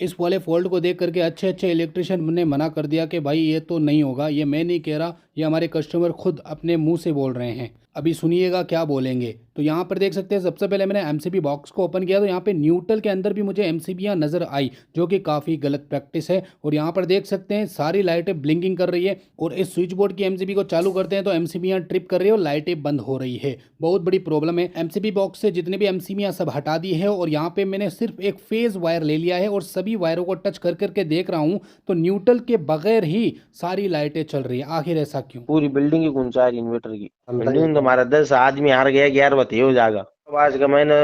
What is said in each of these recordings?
इस वाले फॉल्ट को देख करके अच्छे अच्छे इलेक्ट्रिशियन ने मना कर दिया कि भाई ये तो नहीं होगा, ये मैं नहीं कह रहा, ये हमारे कस्टमर खुद अपने मुंह से बोल रहे हैं। अभी सुनिएगा क्या बोलेंगे। तो यहाँ पर देख सकते हैं, सबसे पहले मैंने एमसीबी बॉक्स को ओपन किया तो यहाँ पे न्यूट्रल के अंदर भी मुझे एमसीबीयाँ नज़र आई, जो कि काफ़ी गलत प्रैक्टिस है। और यहाँ पर देख सकते हैं सारी लाइटें ब्लिंकिंग कर रही है, और इस स्विच बोर्ड की एमसीबी को चालू करते हैं तो एमसीबीयाँ ट्रिप कर रही है और लाइटें बंद हो रही है। बहुत बड़ी प्रॉब्लम है। एमसीबी बॉक्स से जितने भी एमसीबीयाँ सब हटा दी है, और यहाँ पे मैंने सिर्फ एक फेज वायर ले लिया है और सभी वायरों को टच कर करके देख रहा हूँ तो न्यूट्रल के बगैर ही सारी लाइटें चल रही है। आखिर ऐसा क्यों? पूरी बिल्डिंग की गुंजा है इन्वर्टर की। बिल्डिंग तो हमारा 10 आदमी हार गया, 11 बत्ती हो जाएगा। अब आज का मैंने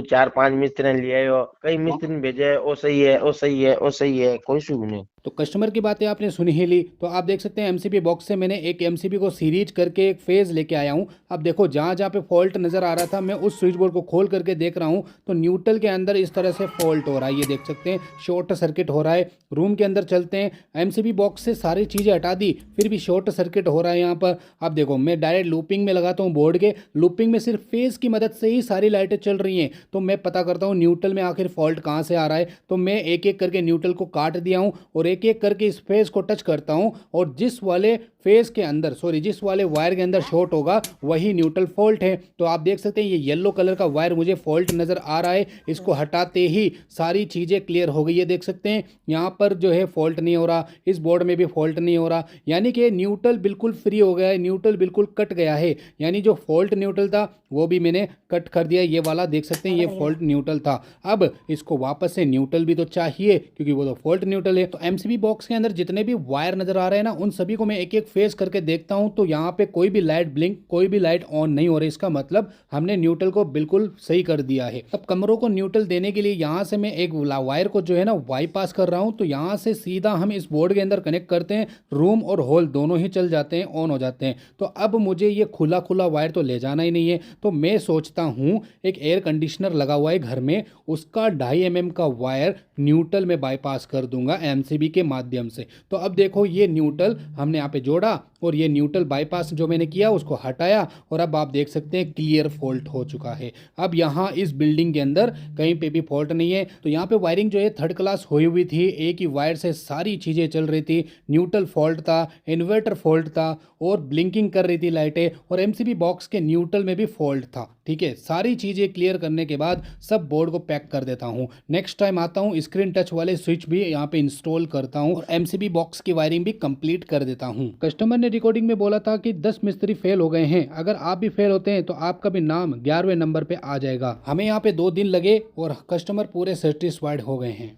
4-5 मिस्त्री लिए हो, कई मिस्त्री भेजे, ओ सही है, ओ सही है, ओ सही है, कोई शुभ नहीं। तो कस्टमर की बातें आपने सुन ही ली। तो आप देख सकते हैं एमसीबी बॉक्स से मैंने एक एमसीबी को सीरीज करके एक फेज लेके आया हूं। अब देखो जहां जहां पे फॉल्ट नज़र आ रहा था, मैं उस स्विच बोर्ड को खोल करके देख रहा हूं तो न्यूट्रल के अंदर इस तरह से फॉल्ट हो रहा है। ये देख सकते हैं शॉर्ट सर्किट हो रहा है। रूम के अंदर चलते हैं, एमसीबी बॉक्स से सारी चीज़ें हटा दी, फिर भी शॉर्ट सर्किट हो रहा है यहाँ पर। अब देखो मैं डायरेक्ट लूपिंग में लगाता हूँ बोर्ड के, लूपिंग में सिर्फ फेज की मदद से ही सारी लाइटें चल रही हैं। तो मैं पता करता हूँ न्यूट्रल में आखिर फॉल्ट कहाँ से आ रहा है। तो मैं एक एक करके न्यूट्रल को काट दिया हूँ और एक एक करके इस फेज को टच करता हूं, और जिस वाले फेज के अंदर जिस वाले वायर के अंदर शॉर्ट होगा वही न्यूट्रल फॉल्ट है। तो आप देख सकते हैं ये येलो कलर का वायर मुझे फॉल्ट नज़र आ रहा है। इसको हटाते ही सारी चीज़ें क्लियर हो गई है। देख सकते हैं यहाँ पर जो है फॉल्ट नहीं हो रहा, इस बोर्ड में भी फॉल्ट नहीं हो रहा, यानी कि न्यूट्रल बिल्कुल फ्री हो गया है, न्यूट्रल बिल्कुल कट गया है। यानी जो फॉल्ट न्यूट्रल था वो भी मैंने कट कर दिया। ये वाला देख सकते हैं ये फॉल्ट न्यूट्रल था। अब इसको वापस से न्यूट्रल भी तो चाहिए क्योंकि वो तो फॉल्ट न्यूट्रल है। तो एमसीबी बॉक्स के अंदर जितने भी वायर नज़र आ रहे हैं ना, उन सभी को मैं एक एक फेस करके देखता हूं तो यहाँ पे कोई भी लाइट ब्लिंक, कोई भी लाइट ऑन नहीं हो रही। इसका मतलब हमने न्यूट्रल को बिल्कुल सही कर दिया है। अब कमरों को न्यूट्रल देने के लिए यहाँ से मैं एक वायर को जो है ना बाईपास कर रहा हूँ, तो यहाँ से सीधा हम इस बोर्ड के अंदर कनेक्ट करते हैं। रूम और हॉल दोनों ही चल जाते हैं, ऑन हो जाते हैं। तो अब मुझे ये खुला खुला वायर तो ले जाना ही नहीं है। तो मैं सोचता हूँ एक एयर कंडीशनर लगा हुआ है घर में, उसका 2.5 mm का वायर न्यूट्रल में बाईपास कर दूंगा एमसीबी के माध्यम से। तो अब देखो ये न्यूट्रल हमने यहाँ पे जोड़ा और ये न्यूट्रल बाईपास जो मैंने किया उसको हटाया, और अब आप देख सकते हैं क्लियर फॉल्ट हो चुका है। अब यहाँ इस बिल्डिंग के अंदर कहीं पे भी फॉल्ट नहीं है। तो यहाँ पे वायरिंग जो है थर्ड क्लास हुई हुई थी, एक ही वायर से सारी चीज़ें चल रही थी। न्यूट्रल फॉल्ट था, इन्वर्टर फॉल्ट था, और ब्लिंकिंग कर रही थी लाइटें, और एमसीबी बॉक्स के न्यूट्रल में भी फॉल्ट था। ठीक है, सारी चीज़ें क्लियर करने के बाद सब बोर्ड को पैक कर देता हूँ। नेक्स्ट टाइम आता हूँ स्क्रीन टच वाले स्विच भी यहाँ पे इंस्टॉल करता हूँ और एमसीबी बॉक्स की वायरिंग भी कंप्लीट कर देता हूँ। कस्टमर ने रिकॉर्डिंग में बोला था कि 10 मिस्त्री फेल हो गए हैं, अगर आप भी फेल होते हैं तो आपका भी नाम 11वें नंबर पे आ जाएगा। हमें यहाँ पे 2 दिन लगे और कस्टमर पूरे सेटिस्फाइड हो गए हैं।